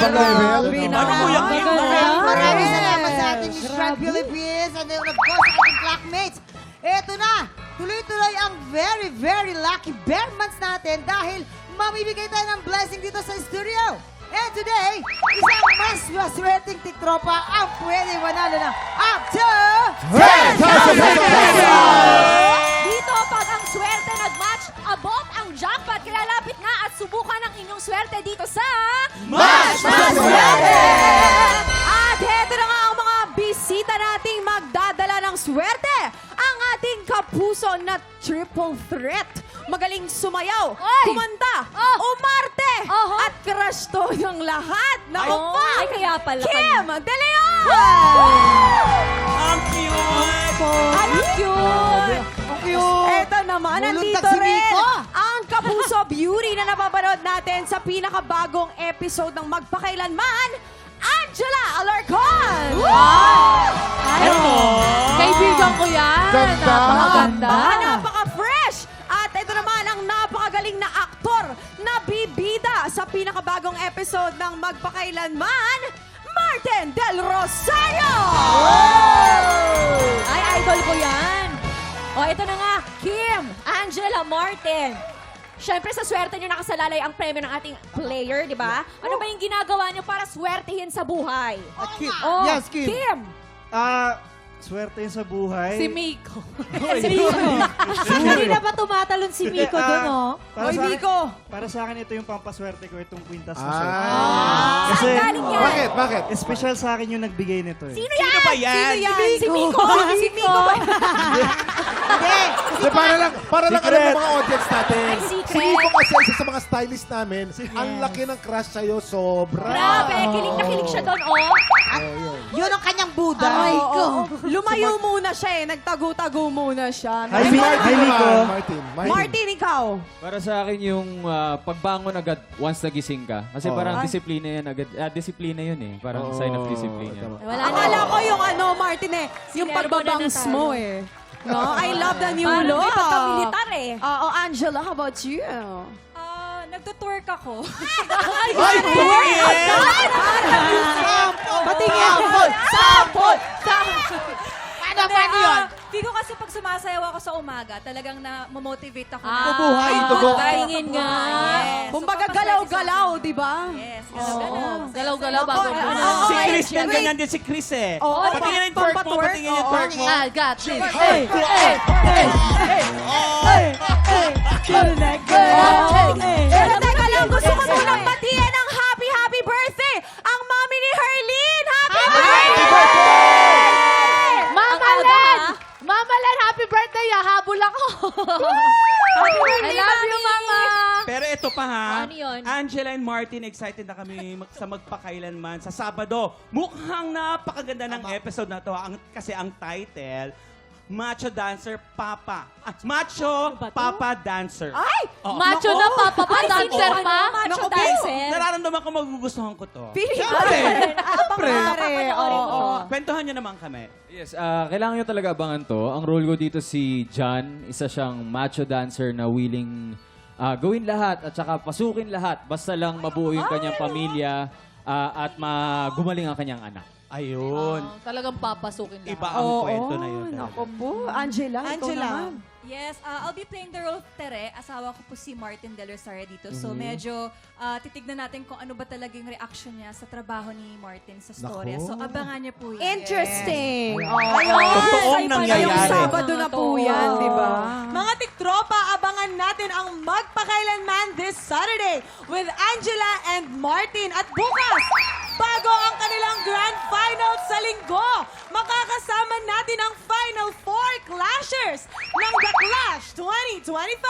ibang level. Ano Kuya Kim? Maraming salamat sa ating Miss Grand Philippines and then of course ating classmates. Eto na, tuloy-tuloy ang very, very lucky bear months natin dahil mamibigay tayo ng blessing dito sa studio. And today, isang mas maswerteng tiktropa ang pwede manalo ng up to 10,000 pesos! Dito, pag ang swerte nag-match, abot ang jackpot. Kaya lapit na at subukan ang inyong swerte dito sa... Match Maswerte! At heto na nga ang mga bisita nating magdadala ng swerte. Ang ating kapuso na triple threat. Magaling sumayaw, Oy! kumanta, Oh! umarte, Oho! at crush to yung lahat. Naku Oh, pa! ay, kaya pala. Kim De Leon! Ang cute! Ay, ang cute! Ang cute! Eto naman, Buluntag nandito si rin Miko. ang Kapuso Beauty na napapanood natin sa pinakabagong episode ng Magpakailanman, Angela Alarcon! Ano? Kaibigan ko yan. Ganda. Napakaganda. Napaka-fresh! At ito naman ang napakagaling na aktor na bibida sa pinakabagong episode ng Magpakailanman, Martin Del Rosario! Ay, idol ko yan. O, ito na nga, Kim, Angela, Martin. Siyempre, sa swerte nyo nakasalalay ang premyo ng ating player, di ba? Ano ba yung ginagawa nyo para swertihin sa buhay? Kim. Oh, Yes, Kim. Kim. Swerte yun sa buhay. Si Miko. si Miko. Hindi na ba tumatalon si Miko doon, oh? Oy, Miko! Para sa akin, ito yung pampaswerte ko, itong kwintas mo. Ah. Kasi, Saan galing yan? Bakit? Bakit? special sa akin yung nagbigay nito eh. Sino yan? Sino ba yan? Sino yan? Si Miko. Si Miko ba? Hindi! Hindi, para lang alam ng mga audience natin. Ay, secret. Si Nico kasi isa sa mga stylist namin. Ang laki ng crush sa'yo, sobra. Grabe, kilig na kilig siya doon, oh. Yun ang kanyang Buddha. Oo. Lumayo muna siya eh. Nagtago-tago muna siya. Hi, Martin Miko. naman, Martin. Martin, ikaw. Para sa akin yung pagbangon agad once nagising ka. Kasi Oo. parang Ay. disiplina yan agad. Disiplina yun eh. Parang Oo, sign of discipline yan. tama. Wala Akala ko yung Martin eh. Yung Sinermo pagbabangs na natalo. mo eh. No? I love the new Parang look. may pagka-militar eh. Oh, Angela, how about you? Nagtutwerk ako. Ay, tumingin! Patingin. Sapot! Paano yun? Figo kasi pag sumasayaw ako sa umaga, talagang na-motivate ako. Tubuhay, tugo. Tingin nga. Yes. Kumbaga So, galaw-galaw, di ba? Yes, galaw-galaw. Galaw-galaw bago Ako, mo. ano, Si okay. Chris din, Wait. ganyan din si Chris eh. Oo, Patingin yung twerk mo, pampatwerk, patingin yung oo. twerk mo. Got this. Pero teka lang, gusto ko munang batiin ng happy birthday ang mami ni Herlene! Happy birthday! Mama Len! Mama Len, happy birthday! Habol ako. I love you, Mama. Pero ito pa ha, Ano yun? Angela and Martin, excited na kami sa magpakailanman sa Sabado. Mukhang napakaganda ng episode na to kasi ang title, Macho Dancer Papa. Macho Papa Dancer. Ay! Oo. Macho na papa pa, dancer pa. Macho Naku, dancer. Nararamdaman ko magugustuhan ko to. Feeling ko Siyempre. rin. Pare. Oo. Kwentuhan niyo naman kami. Yes, kailangan nyo talaga abangan to. Ang role ko dito si John, isa siyang macho dancer na willing gawin lahat at saka pasukin lahat. Basta lang mabuo yung kanyang pamilya at gumaling ang kanyang anak. Ayun. Talagang papasukin lang. Iba ang kwento na yun. Naku po. Angela, ikaw naman. Yes, I'll be playing the role of Tere. Asawa ko po si Martin Del Rosario dito. So medyo titignan natin kung ano ba talagang reaction niya sa trabaho ni Martin sa storya. Nako. So abangan niyo po yan. Interesting. Totoong nangyayari. Ngayong Sabado na po yan, di ba? Mga tiktropa, abangan natin ang Magpakailanman this Saturday with Angela and Martin. At bukas, bago ang kanilang grand final sa linggo, makakasama natin ang Final Four Clashers ng The Clash 2025.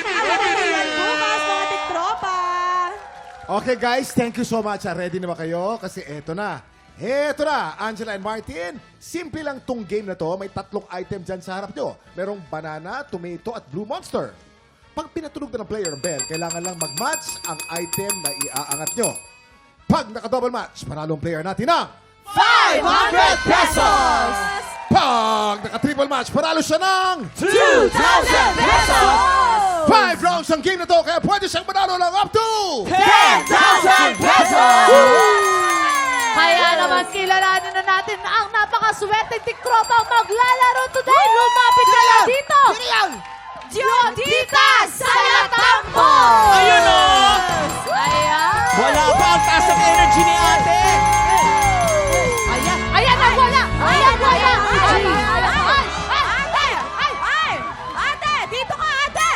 Abangan nyo yan bukas, mga tiktropa! Okay guys, thank you so much. Ready na ba kayo? Kasi eto na. Eto na, Angela and Martin. Simple lang tong game na to. May 3 item dyan sa harap nyo. Merong banana, tomato, at blue monster. Pag pinatunog na ng player ng bell, kailangan lang mag-match ang item na iaangat nyo. Pag naka-double match, panalo ang player natin ng 500 pesos! Pag naka-triple match, panalo siya ng 2,000 pesos! 5 rounds ang game na to, kaya pwede siyang manalo ng up to 10,000 pesos! Kaya naman kilalanin na natin ang napakaswerteng tiktropa ang maglalaro today. Lumapit ka na dito! Jodita Salatambo! Ayun o! Ayan! Wala pa ang taas ng energy ni ate! Ayan! Ayan ang wala! Ayan! Ayan! Ate! Dito ka, ate!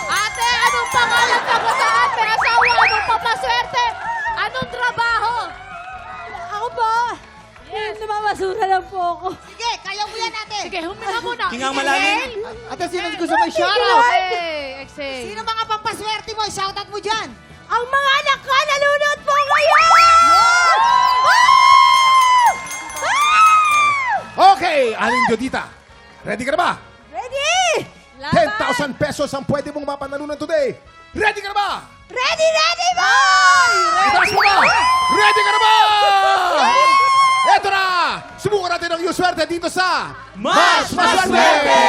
Ate, anong pangalan ka ba sa ate? Asawa, anong papaswerte? Anong trabaho? Ako ba? Yes. Namamasura lang po ako. Sige, kaya mo yan, ate. Sige, huminga muna. Hingang malalim. Ate, sino gusto may shoutout? Exhale. Sino mga pampaswerte mo? Shoutout mo dyan. Ang mga anak ko nalunod po ngayon! Okay, Aling Jodita. Ready ka na ba? Ready! 10,000 pesos ang pwede mong mapanalunan today. Ready ka na ba? Ready, ready, boy! Itaas mo na! Ready ka na ba? Eto na! Subukan natin ang iyong swerte dito sa Mas Maswerte!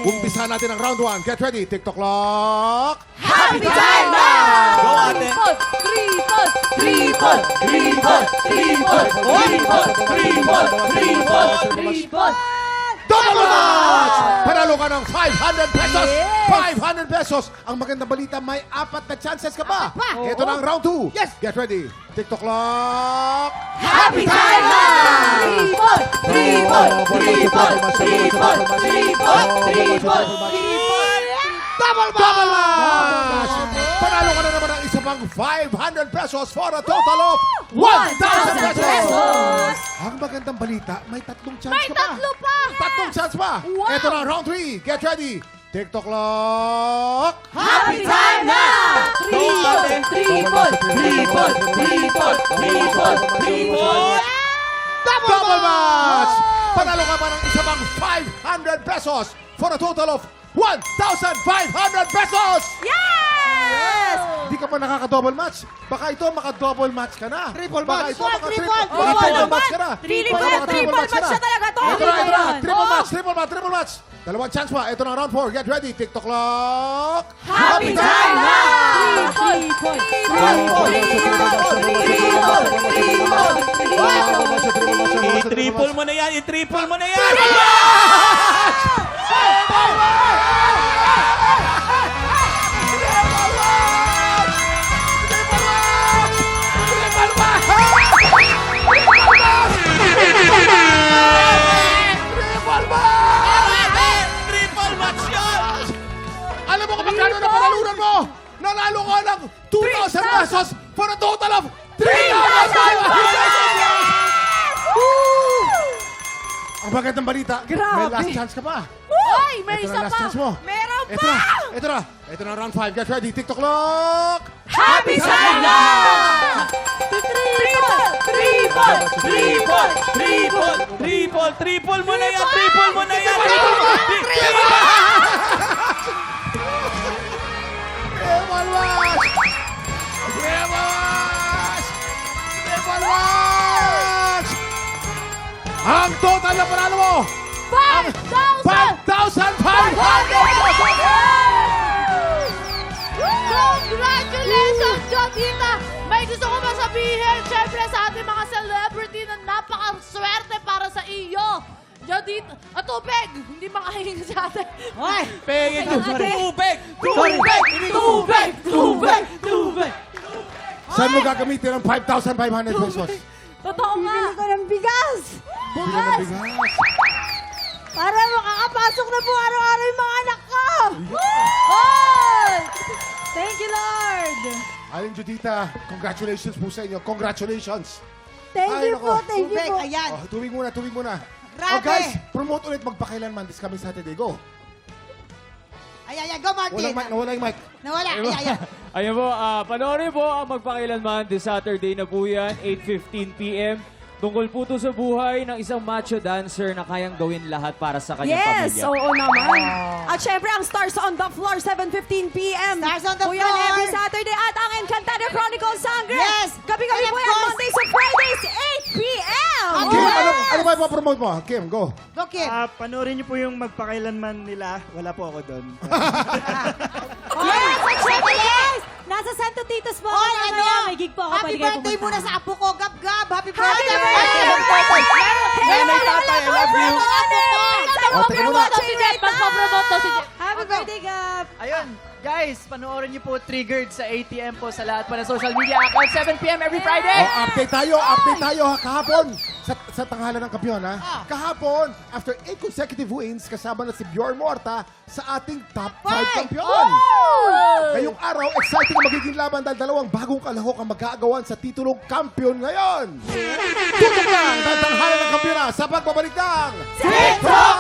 Umpisa natin ang round 1. Get ready. TikTok clock. Happy time na! Go, ate! Triple! Double match! Panalo ka ng 500 pesos! 500 pesos! Ang magandang balita, may 4 na chances ka pa! Ito na ang round 2. Yes! Get ready. TikTok clock. Happy time na! Double match! Panalo ka na naman ng isa pang 500 pesos for a total of 1,000 pesos! Ang magandang balita, may 3 chance May ka pa. 3 pa! 3 chance pa! Wow! Ito na round 3. Get ready. TikTok clock. Happy time na! Go, ate! Double match! Panalo ka pa ng isa pang 500 pesos for a total of 1,500 pesos! Yes! Hindi ka pa nakaka-double match. Baka ito maka-double match ka na. Triple Baka match. ito maka-triple Triple match ka na. Triple Baka maka-triple match na talaga to. Ito na, ito na. Triple. Triple match. Dalawang chance pa. Ito na round 4. Get ready. TikTok clock. Happy time na! I-triple mo na yan! I-triple mo na yan! Triple match yan! Alam mo kung magkano na panalunan mo? Nanalo ka ng 2,000 pesos for a total of 3,500 pesos! Ang magandang balita, may last chance ka pa. Oy, may Ito isa na last pa! chance mo. Meron Ito na, ito na. Ito na round 5. Get ready. TikTok clock. Happy time na! Triple mo na yan! Triple mo na yan! Triple match! Triple match! Triple match! Ang total na panalo mo, 5,500 Congratulations, Jodita! May gusto ko masabihin, syempre sa ating mga celebrity na napakaswerte para sa iyo. Jodita, tubig! Hindi makahingi sa atin. Hoy! Pengin tubig! Saan mo gagamitin ang 5,500 pesos? Totoo nga. Bili ko ng bigas! Bili ng bigas. Para makakapasok na po araw-araw yung mga anak ko! Hoy! Thank you, Lord! Aling Judita, congratulations po sa inyo. Congratulations. Thank Ay, you nako. po, thank you Tubig, po. ayan. Oh, tubig muna, tubig muna. Grabe. Oh guys, promote ulit magpakailanman this coming Saturday. Go. Ayan, go Martin. Walang mic, nawala yung mic. Nawala, ayan. Ayun po, panoorin po ang Magpakailanman this Saturday na po yan, 8:15 p.m. Tungkol po to sa buhay ng isang macho dancer na kayang gawin lahat para sa kanyang Yes, pamilya. oo naman. At syempre, ang Stars on the Floor, 7:15 p.m. Stars on the Po yan Floor. every Saturday. At ang Encantado Chronicles Sangre. Yes. Gabi-gabi And po of yan, course- Mondays to Fridays, 8 p.m. Kim, ano ba ipapromote mo? Kim, go. Go, Kim. Panoorin niyo po yung magpakailanman nila. Wala po ako doon. magtitas po Oy, ano? May gig po ako. Happy Pwede kayo birthday pumunta. muna sa apo ko, Gab Gab. Happy Happy birthday! birthday! Nanay, tatay, I love you. O, teka muna. Si Jet, magpo-promote to si Jet. Happy birthday, Gab! Ayun, guys, panoorin niyo po Triggered sa ATM po sa lahat pa ng social media account. 7 p.m. every Friday. Update tayo ha, kahapon. Sa tanghalan ng kampiyon, ha? Kahapon, after 8 consecutive wins, kasama na si Bjorn Morta sa ating top 5 kampiyon. Ngayong araw, exciting ang magiging laban dahil dalawang bagong kalahok ang mag-aagawan sa titulong kampiyon ngayon. Tutok lang dahil tanghalan ng kampiyon na sa pagbabalik ng TikTok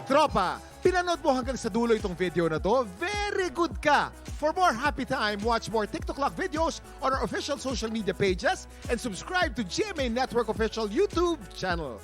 Tropa, pinanood mo hanggang sa dulo itong video na to? Very good ka! For more happy time, watch more TikTok Clock videos on our official social media pages and subscribe to GMA Network official YouTube channel.